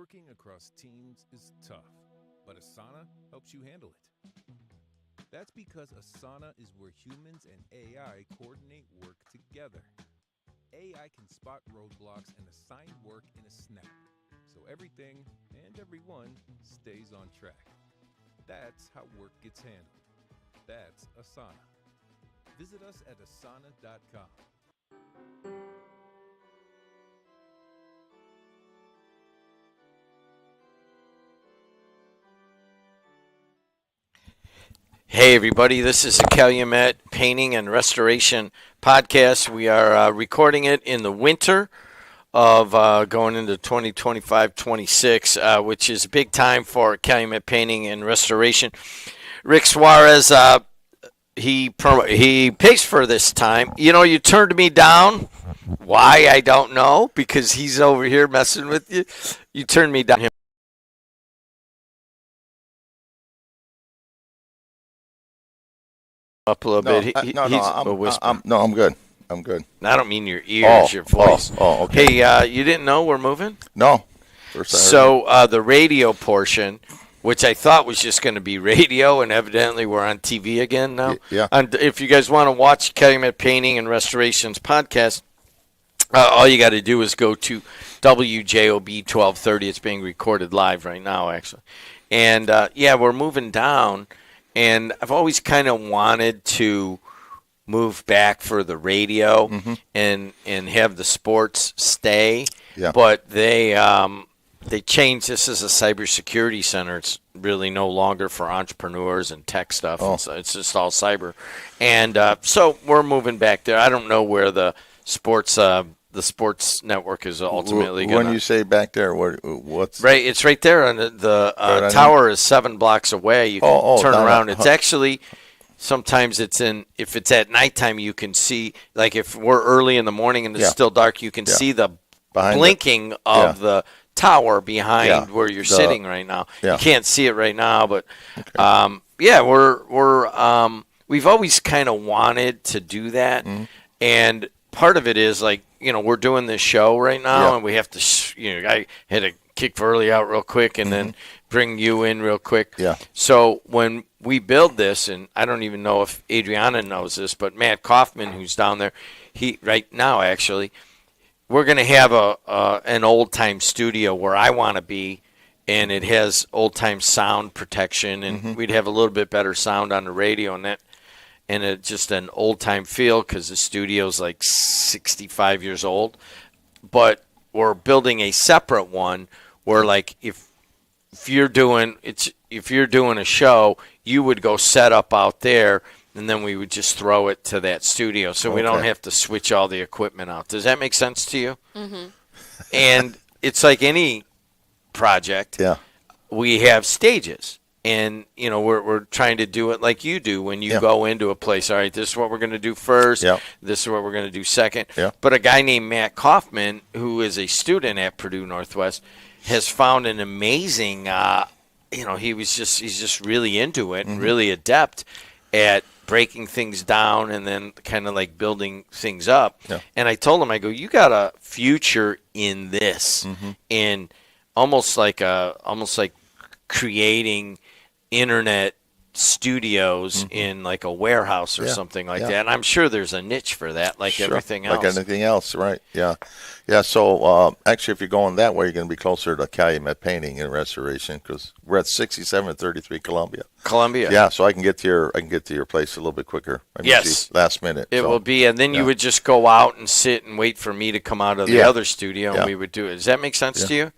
Working across teams is tough, but Asana helps you handle it. That's because Asana is where humans and AI coordinate work together. AI can spot roadblocks and assign work in a snap, so everything and everyone stays on track. That's how work gets handled. That's Asana. Visit us at asana.com. Hey everybody, this is the Calumet Painting and Restoration Podcast. We are recording it in the winter of going into 2025-26, which is a big time for Calumet Painting and Restoration. Rick Suarez, he pays for this time. You know, you turned me down. Why, I don't know, because he's over here messing with you. You turned me down. Up a little bit. I'm good. I'm good. I don't mean your ears, your voice. Okay. Hey, you didn't know we're moving? No. So the radio portion, which I thought was just going to be radio, and evidently we're on TV again now. Yeah. And if you guys want to watch Calumet Painting and Restoration's podcast, all you got to do is go to WJOB 1230. It's being recorded live right now, actually. And, we're moving down. And I've always kind of wanted to move back for the radio and have the sports stay. Yeah. But they changed. This is a cybersecurity center. It's really no longer for entrepreneurs and tech stuff. Oh. It's just all cyber. And so we're moving back there. I don't know where the sports network is ultimately going to. When you say back there, what's right? It's right there, and the tower is 7 blocks away. You can turn around. It's actually sometimes if it's at nighttime, you can see, like if we're early in the morning and it's still dark, you can see the blinking of the tower behind where you're sitting right now. Yeah. You can't see it right now, but we've always kind of wanted to do that, and part of it is like, you know, we're doing this show right now, and we have to, I had to kick Verley out real quick and then bring you in real quick. Yeah. So when we build this, and I don't even know if Adriana knows this, but Matt Kaufman, who's down there, right now actually, we're going to have an old-time studio where I want to be, and it has old-time sound protection, and we'd have a little bit better sound on the radio and that. And it's just an old-time feel because the studio's like 65 years old. But we're building a separate one where, like, if you're doing a show, you would go set up out there, and then we would just throw it to that studio, so we don't have to switch all the equipment out. Does that make sense to you? Mm-hmm. And it's like any project. Yeah. We have stages. And, you know, we're trying to do it like you do when you go into a place. All right, this is what we're going to do first. Yeah. This is what we're going to do second. Yeah. But a guy named Matt Kaufman, who is a student at Purdue Northwest, has found an amazing, he's just really into it and really adept at breaking things down and then kind of like building things up. Yeah. And I told him, I go, you got a future in this, and almost like creating internet studios in like a warehouse or something like that. And I'm sure there's a niche for that, like everything else. Like anything else, right? Yeah. Yeah, so actually if you're going that way, you're going to be closer to Calumet Painting and Restoration because we're at 6733 Columbia. Yeah, so I can get to your place a little bit quicker. Last minute. It will be, and then you would just go out and sit and wait for me to come out of the other studio and we would do it. Does that make sense to you?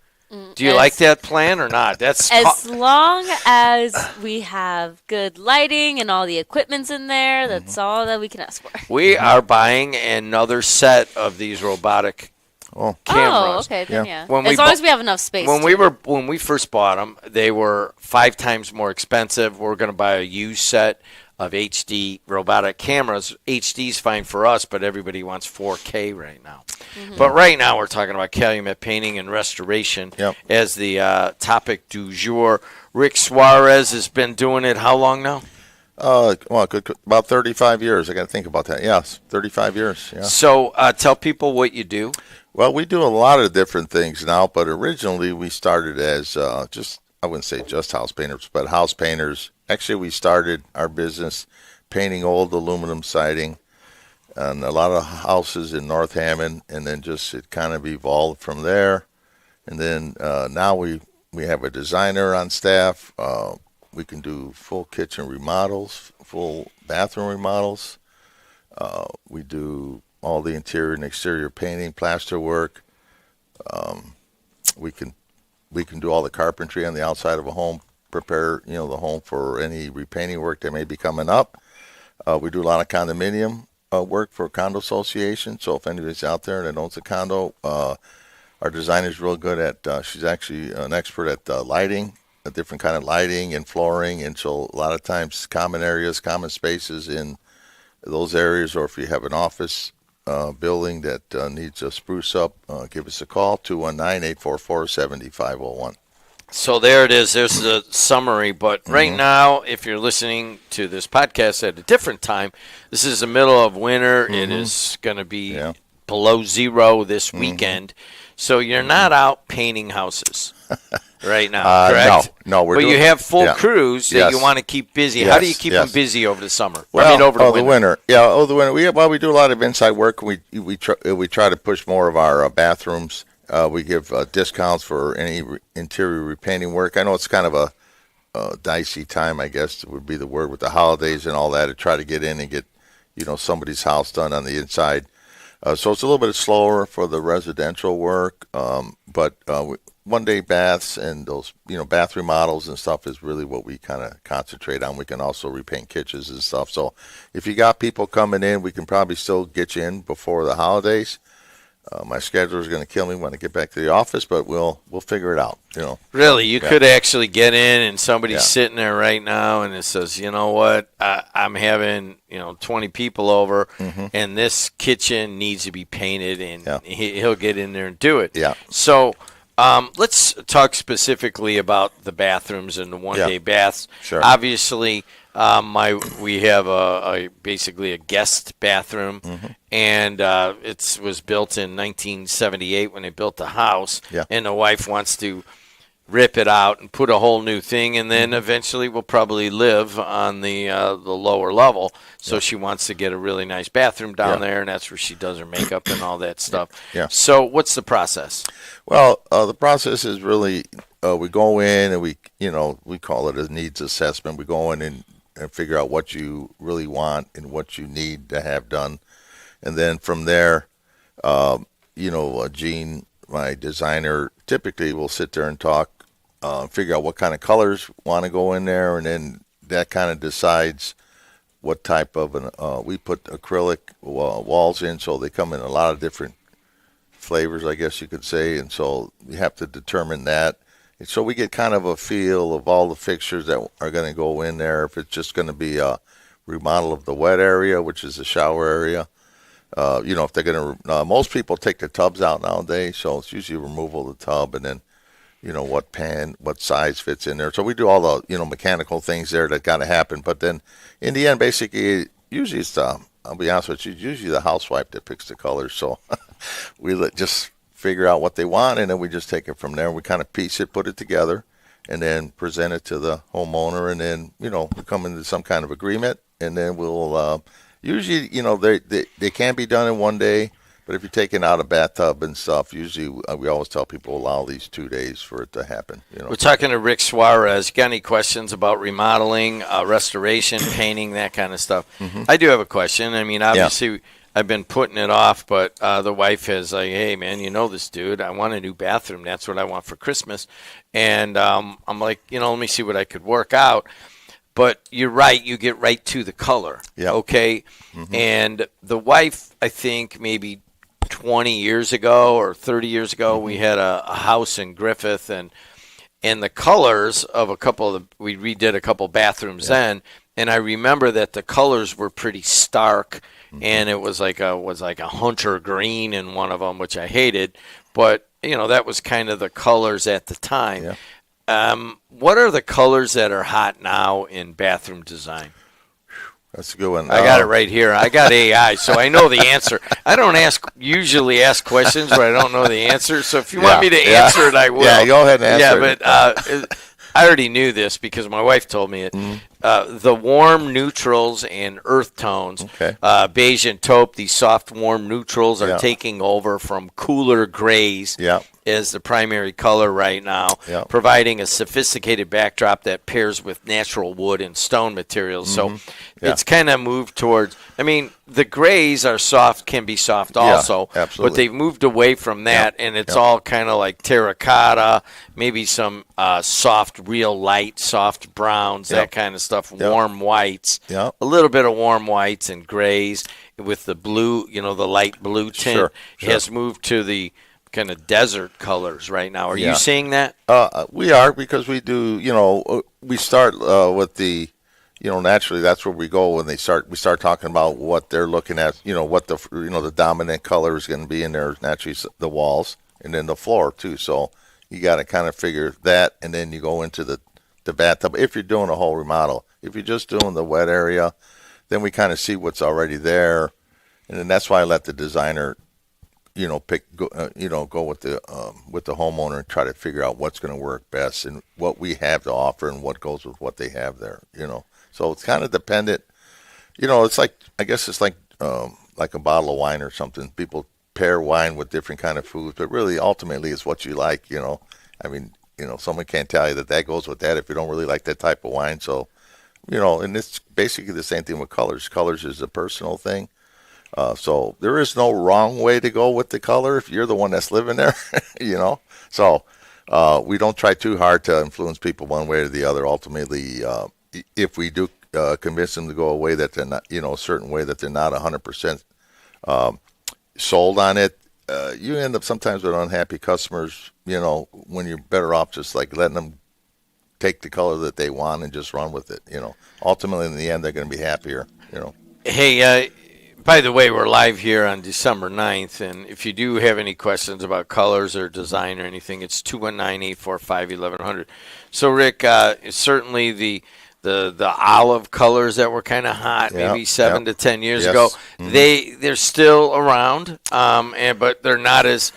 Do you like that plan or not? That's as long as we have good lighting and all the equipment's in there. That's all that we can ask for. We are buying another set of these robotic cameras. Oh, okay, then as long as we have enough space. When we first bought them, they were 5 times more expensive. We're going to buy a used set of HD robotic cameras. HD's fine for us, but everybody wants 4K right now. But right now we're talking about Calumet Painting and Restoration as the topic du jour. Rick Suarez has been doing it how long now? About 35 years. I got to think about that. Yes, 35 years. Yeah. So tell people what you do. Well, we do a lot of different things now, but originally we started as I wouldn't say just house painters, but house painters. Actually, we started our business painting old aluminum siding on a lot of houses in North Hammond, and then just it kind of evolved from there. And then now we have a designer on staff. We can do full kitchen remodels, full bathroom remodels. We do all the interior and exterior painting, plaster work. We can do all the carpentry on the outside of a home, prepare the home for any repainting work that may be coming up. We do a lot of condominium work for condo associations. So if anybody's out there that owns a condo, our designer's real good at. She's actually an expert at lighting, a different kind of lighting and flooring, and so a lot of times common areas, common spaces in those areas, or if you have an office building that needs a spruce up, give us a call, 219-844-7501. So there it is. There's the summary. But right now, if you're listening to this podcast at a different time, this is the middle of winter. It is going to be below zero this weekend. So you're not out painting houses right now, correct? No, but you have full crews that you want to keep busy. Yes, How do you keep them busy over the summer? Well, over the winter. The winter. We do a lot of inside work. We try to push more of our bathrooms. We give discounts for any interior repainting work. I know it's kind of a dicey time, I guess would be the word, with the holidays and all that, to try to get in and get somebody's house done on the inside. So it's a little bit slower for the residential work, but one-day baths and those bath remodels and stuff is really what we kind of concentrate on. We can also repaint kitchens and stuff. So if you got people coming in, we can probably still get you in before the holidays. My scheduler is going to kill me when I get back to the office, but we'll figure it out. Really, you could actually get in and somebody's sitting there right now and it says, you know what, I'm having 20 people over, and this kitchen needs to be painted, and he'll get in there and do it. Yeah. So let's talk specifically about the bathrooms and the one-day baths. Sure. Obviously, we have basically a guest bathroom, and it was built in 1978 when they built the house, and the wife wants to rip it out and put a whole new thing, and then eventually we'll probably live on the lower level. So she wants to get a really nice bathroom down there, and that's where she does her makeup and all that stuff. Yeah. So what's the process? Well, the process is really we go in and we call it a needs assessment. We go in and figure out what you really want and what you need to have done. And then from there, Gene, my designer, typically will sit there and talk, figure out what kind of colors want to go in there, and then that kind of decides what type of we put acrylic walls in, so they come in a lot of different flavors, I guess you could say, and so we have to determine that. And so we get kind of a feel of all the fixtures that are going to go in there. If it's just going to be a remodel of the wet area, which is the shower area, if they're going to, most people take the tubs out nowadays, so it's usually removal of the tub, and then, what size fits in there. So we do all the, mechanical things there that got to happen. But then in the end, basically, usually it's, I'll be honest with you, it's usually the housewife that picks the colors. So we just figure out what they want, and then we just take it from there. We kind of piece it, put it together, and then present it to the homeowner, and then, we come into some kind of agreement, and then we'll, usually, they can be done in one day, but if you're taking out a bathtub and stuff, usually we always tell people allow these 2 days for it to happen. We're talking to Rick Suarez. You got any questions about remodeling, restoration, painting, that kind of stuff? I do have a question. I mean, obviously, I've been putting it off, but the wife is like, hey, man, this dude. I want a new bathroom. That's what I want for Christmas. And I'm like, let me see what I could work out. But you're right. You get right to the color. Yeah. Okay. And the wife, I think maybe 20 years ago or 30 years ago, we had a house in Griffith, and the colors of we redid a couple bathrooms then, and I remember that the colors were pretty stark, and it was like a hunter green in one of them, which I hated, but that was kind of the colors at the time. Yeah. What are the colors that are hot now in bathroom design? That's a good one. I got it right here. I got AI, so I know the answer. I don't usually ask questions, but I don't know the answer. So if you want me to answer it, I will. Yeah, go ahead and answer it. Yeah, but I already knew this because my wife told me it. The warm neutrals and earth tones, beige and taupe, these soft warm neutrals are taking over from cooler grays as the primary color right now, providing a sophisticated backdrop that pairs with natural wood and stone materials. So it's kind of moved towards, I mean, the grays are soft, can be soft also, but they've moved away from that, and it's all kind of like terracotta, maybe some soft, real light, soft browns, that kind of stuff, warm whites, a little bit of warm whites and grays with the blue, the light blue tint has moved to the kind of desert colors right now. Are you seeing that? We are, because we do, we start with the, naturally that's where we go when we start talking about what they're looking at, what the dominant color is going to be in there, naturally the walls and then the floor too. So you got to kind of figure that, and then you go into the bathtub. If you're doing a whole remodel, if you're just doing the wet area, then we kind of see what's already there. And then that's why I let the designer go with the homeowner and try to figure out what's going to work best and what we have to offer and what goes with what they have there, So it's kind of dependent. It's like, I guess it's like a bottle of wine or something. People pair wine with different kind of foods, but really ultimately it's what you like, I mean, someone can't tell you that goes with that if you don't really like that type of wine. So, and it's basically the same thing with colors. Colors is a personal thing. So there is no wrong way to go with the color if you're the one that's living there, So we don't try too hard to influence people one way or the other. Ultimately, if we do convince them to go a way that they're not, a certain way that they're not 100% sold on it, you end up sometimes with unhappy customers, when you're better off just like letting them take the color that they want and just run with it. Ultimately in the end, they're going to be happier, Hey, by the way, we're live here on December 9th, and if you do have any questions about colors or design or anything, it's 219-845-1100. So, Rick, certainly the olive colors that were kind of hot maybe 7 to 10 years ago, they're still around, but they're not as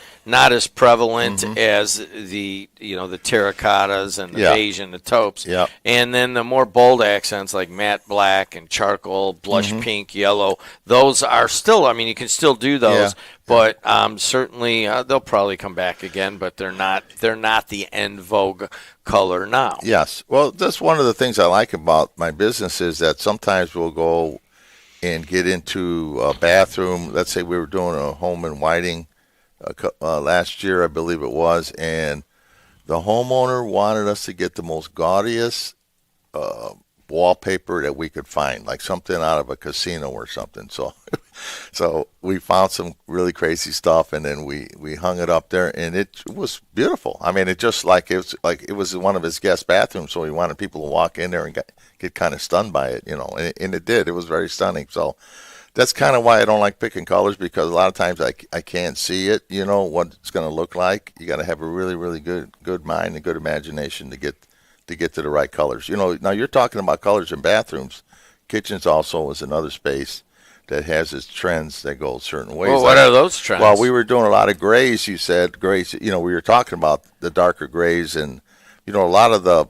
prevalent as the the terracottas and the beige and the taupes. And then the more bold accents like matte black and charcoal, blush pink, yellow, those are still, I mean, you can still do those, but certainly they'll probably come back again, but they're not the en vogue color now. Yes. Well, that's one of the things I like about my business is that sometimes we'll go and get into a bathroom. Let's say we were doing a home in Whiting last year, I believe it was, and the homeowner wanted us to get the most gaudiest wallpaper that we could find, like something out of a casino or something. So we found some really crazy stuff, and then we hung it up there, and it was beautiful. I mean, it was one of his guest bathrooms, so he wanted people to walk in there and get kind of stunned by it, and it did. It was very stunning. So that's kind of why I don't like picking colors, because a lot of times I can't see it, what it's going to look like. You got to have a really, really good mind and good imagination to get to the right colors. Now you're talking about colors in bathrooms. Kitchens also is another space that has its trends that go certain ways. Well, what are those trends? Well, we were doing a lot of grays, you said. Grays, we were talking about the darker grays, and, a lot of the,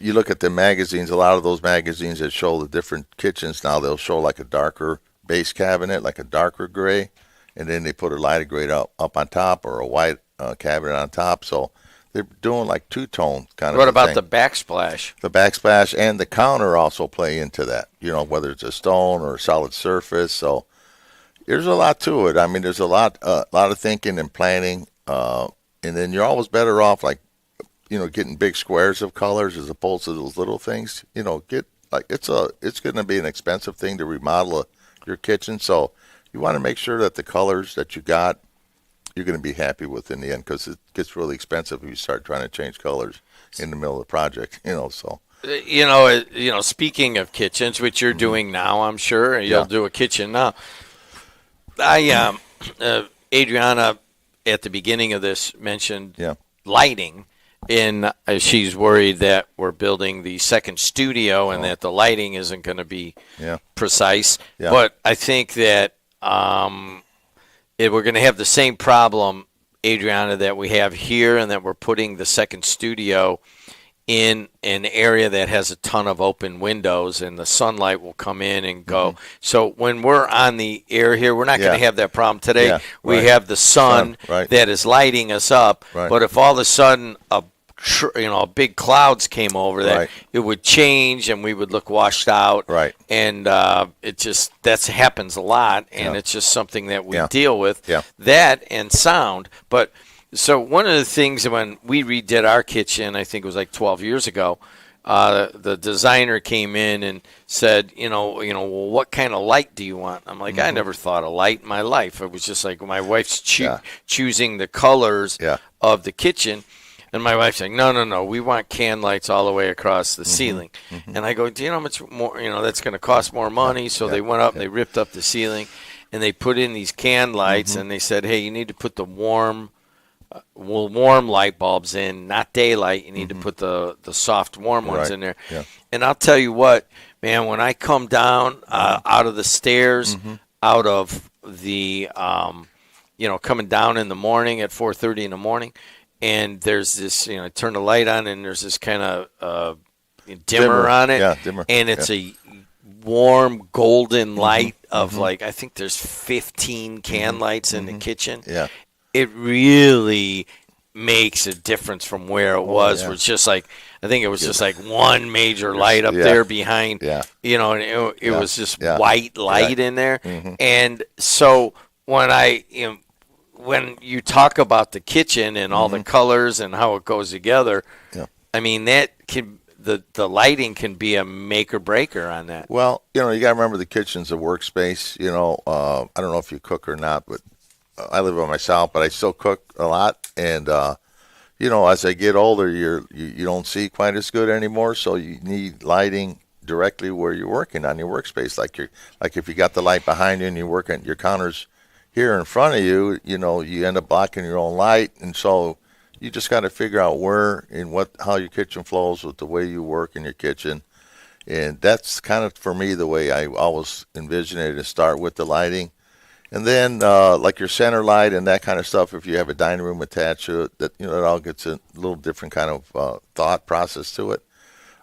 you look at the magazines, a lot of those magazines that show the different kitchens now, they'll show like a darker base cabinet, like a darker gray, and then they put a lighter gray up on top, or a white cabinet on top. So they're doing like two-tone kind of What about thing. the backsplash? The backsplash and the counter also play into that, whether it's a stone or a solid surface. So there's a lot to it. I mean, there's a lot of thinking and planning, and then you're always better off getting big squares of colors as opposed to those little things. It's going to be an expensive thing to remodel your kitchen, so you want to make sure that the colors that you got, you're going to be happy with in the end, because it gets really expensive if you start trying to change colors in the middle of the project. So. Speaking of kitchens, which you're doing now, I'm sure you'll do a kitchen now. Adriana at the beginning of this mentioned lighting. she's worried that we're building the second studio and that the lighting isn't going to be precise. Yeah. But I think that we're going to have the same problem, Adriana, that we have here, and that we're putting the second studio in an area that has a ton of open windows, and the sunlight will come in and go. Mm-hmm. So when we're on the air here, we're not going to have that problem today. Yeah, we have the sun that is lighting us up. Right. But if all of a sudden big clouds came over, that it would change and we would look washed out. Right. And that happens a lot, and it's just something that we deal with. Yeah. That and sound, but. So one of the things when we redid our kitchen, I think it was like 12 years ago, the designer came in and said, well, what kind of light do you want? I'm like, I never thought of light in my life. It was just like my wife's choosing the colors of the kitchen. And my wife's like, no, we want can lights all the way across the ceiling. Mm-hmm. And I go, do you know how much more, that's going to cost more money? So they went up and they ripped up the ceiling, and they put in these can lights, and they said, hey, you need to put the warm light bulbs in, not daylight. You need to put the soft, warm ones in there. Yeah. And I'll tell you what, man, when I come down out of the stairs, out of the, coming down in the morning at 4:30 in the morning, and there's this, I turn the light on, and there's this kind of dimmer on it. Yeah, dimmer. And it's a warm golden light of like, I think there's 15 can lights in the kitchen. Yeah. It really makes a difference from where it was. Yeah. Where it's just like, I think it was just like one major light up there behind, and it was just white light in there. Mm-hmm. And so when you talk about the kitchen and all the colors and how it goes together, I mean, that can, the lighting can be a make or breaker on that. Well, you got to remember the kitchen's a workspace. I don't know if you cook or not, but I live by myself, but I still cook a lot, and as I get older, you don't see quite as good anymore, so you need lighting directly where you're working on your workspace. Like if you got the light behind you and you work at your counters here in front of you, you end up blocking your own light, and so you just got to figure out where and how your kitchen flows with the way you work in your kitchen, and that's kind of for me the way I always envision it, to start with the lighting. And then, like your center light and that kind of stuff, if you have a dining room attached to it, it all gets a little different kind of thought process to it.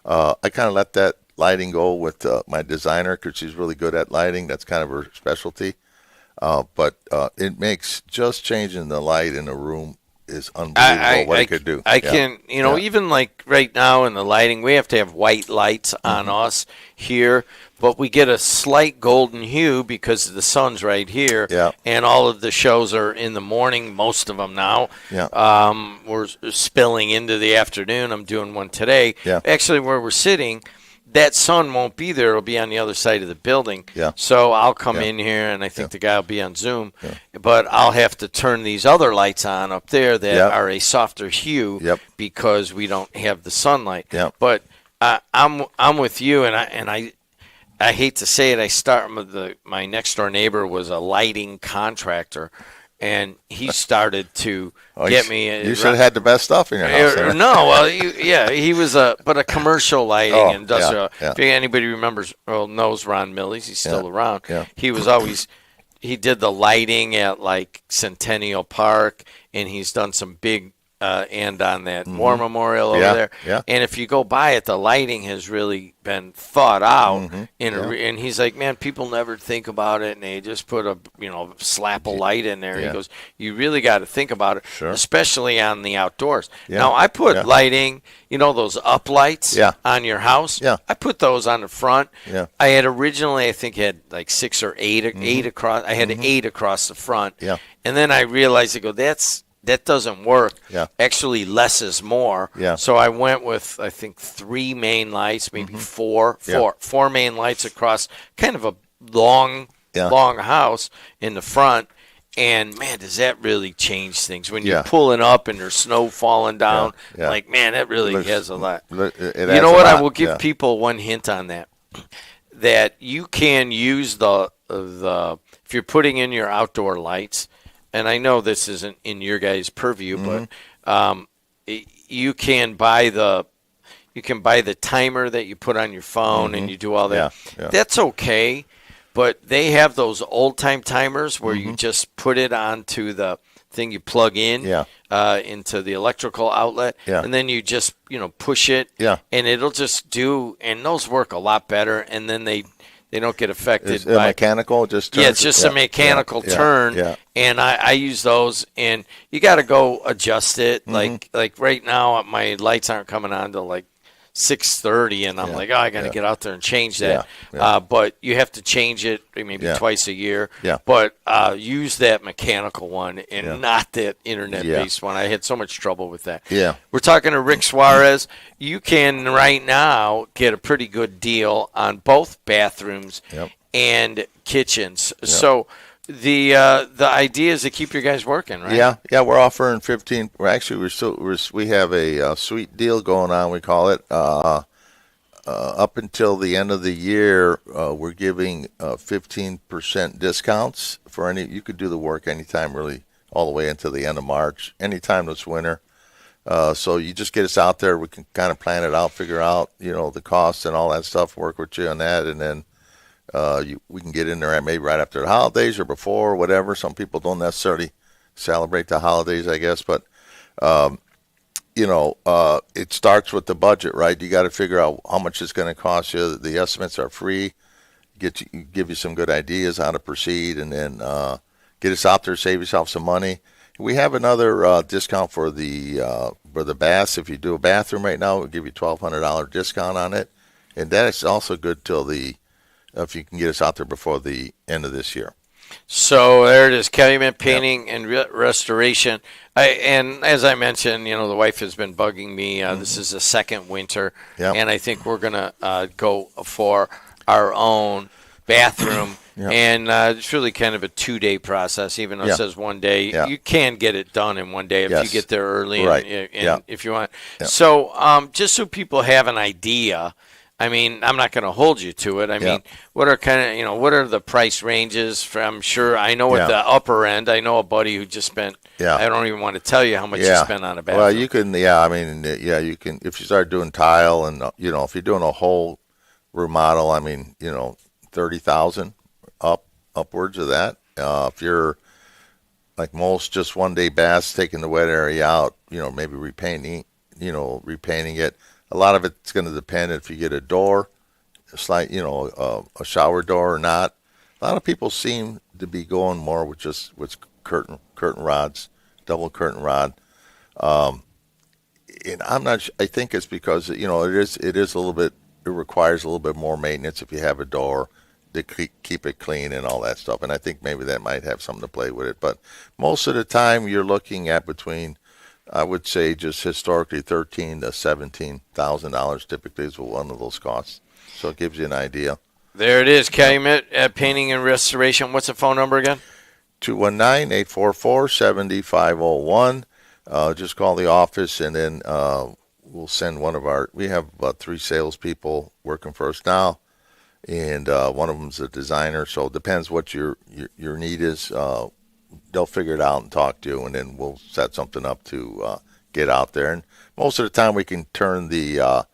I kind of let that lighting go with my designer, because she's really good at lighting. That's kind of her specialty. But it makes just changing the light in a room is unbelievable what it could do. I can, even like right now in the lighting, we have to have white lights on us here, but we get a slight golden hue because the sun's right here, and all of the shows are in the morning, most of them now. Yeah. We're spilling into the afternoon. I'm doing one today. Yeah. Actually, where we're sitting, that sun won't be there. It'll be on the other side of the building. Yeah. So I'll come in here, and I think the guy will be on Zoom. Yeah. But I'll have to turn these other lights on up there that are a softer hue because we don't have the sunlight. Yep. But I'm with you, and I hate to say it. I start with my next door neighbor was a lighting contractor. And he started to get me. You should have had the best stuff in your house. No, well, he was a commercial lighting industrial. Yeah. If anybody remembers or knows Ron Millies, he's still around. Yeah. He did the lighting at like Centennial Park, and he's done some big and on that War Memorial over there. Yeah. And if you go by it, the lighting has really been thought out. And he's like, man, people never think about it, and they just put a slap of light in there. He goes, you really got to think about it, especially on the outdoors. Now I put lighting, those up lights on your house. I put those on the front. I had originally, I think, had like 6 or 8 across. I had 8 across the front. And then I realized, that doesn't work. Actually, less is more. So I went with, I think, 3 main lights, maybe four main lights across kind of a long house in the front. And, man, does that really change things. When you're pulling up and there's snow falling down, like, man, that really has a lot. You know what? I will give people one hint on that. That you can use the if you're putting in your outdoor lights, and I know this isn't in your guys' purview, but you can buy the timer that you put on your phone and you do all that. Yeah. That's okay, but they have those old-time timers where you just put it onto the thing you plug in into the electrical outlet, and then you just push it, and it'll just do, and those work a lot better, and then they don't get affected by mechanical. Just turns it's just a mechanical turn, and I use those, and you got to go adjust it. Like right now, my lights aren't coming on till like 6:30, and I'm like, I got to get out there and change that. But you have to change it maybe twice a year. But use that mechanical one and not that internet-based one. I had so much trouble with that. We're talking to Rick Suarez. You can right now get a pretty good deal on both bathrooms and kitchens. So the idea is to keep you guys working, right? Yeah. We're offering 15. We have a sweet deal going on. We call it up until the end of the year. We're giving 15% discounts for any. You could do the work anytime, really, all the way until the end of March. Anytime this winter. So you just get us out there. We can kind of plan it out, figure out the costs and all that stuff. Work with you on that, and then. We can get in there maybe right after the holidays or before, or whatever. Some people don't necessarily celebrate the holidays, I guess, but it starts with the budget, right? You got to figure out how much it's going to cost you. The estimates are free. Give you some good ideas how to proceed, and then get us out there, save yourself some money. We have another discount for the baths. If you do a bathroom right now, we'll give you $1,200 discount on it, and that is also good till if you can get us out there before the end of this year. So there it is, Calumet Painting and Restoration. And as I mentioned, the wife has been bugging me. This is the second winter, and I think we're going to go for our own bathroom. And it's really kind of a 2-day process, even though it says 1 day. You can get it done in 1 day if you get there early and if you want. So just so people have an idea, I mean, I'm not going to hold you to it. I mean, what are what are the price ranges? I'm sure I know at the upper end. I know a buddy who just spent. I don't even want to tell you how much you spent on a bathroom. Well, you can. You can if you start doing tile and if you're doing a whole remodel. I mean, 30,000 upwards of that. If you're like most, just 1 day baths, taking the wet area out. Maybe repainting it. A lot of it's going to depend if you get a door, a shower door or not. A lot of people seem to be going more with curtain rods, double curtain rod. And I'm not. I think it's because it is a little bit. It requires a little bit more maintenance if you have a door to keep it clean and all that stuff. And I think maybe that might have something to play with it. But most of the time, you're looking at between. I would say just historically $13,000 to $17,000 typically is one of those costs. So it gives you an idea. There it is, Calumet Painting and Restoration. What's the phone number again? 219-844-7501. Just call the office, and then we'll send we have about 3 salespeople working for us now, and one of them's a designer. So it depends what your need is. They'll figure it out and talk to you, and then we'll set something up to get out there. And most of the time, we can turn the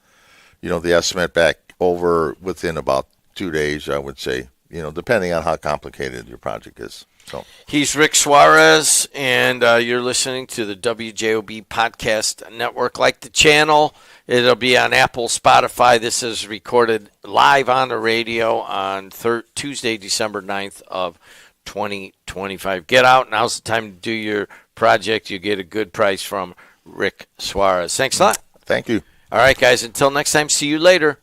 estimate back over within about 2 days, I would say. Depending on how complicated your project is. So he's Rick Suarez, and you're listening to the WJOB Podcast Network. Like the channel, it'll be on Apple, Spotify. This is recorded live on the radio on Tuesday, December 9th of 2025. Get out. Now's the time to do your project. You get a good price from Rick Suarez. Thanks a lot. Thank you. All right, guys. Until next time, see you later.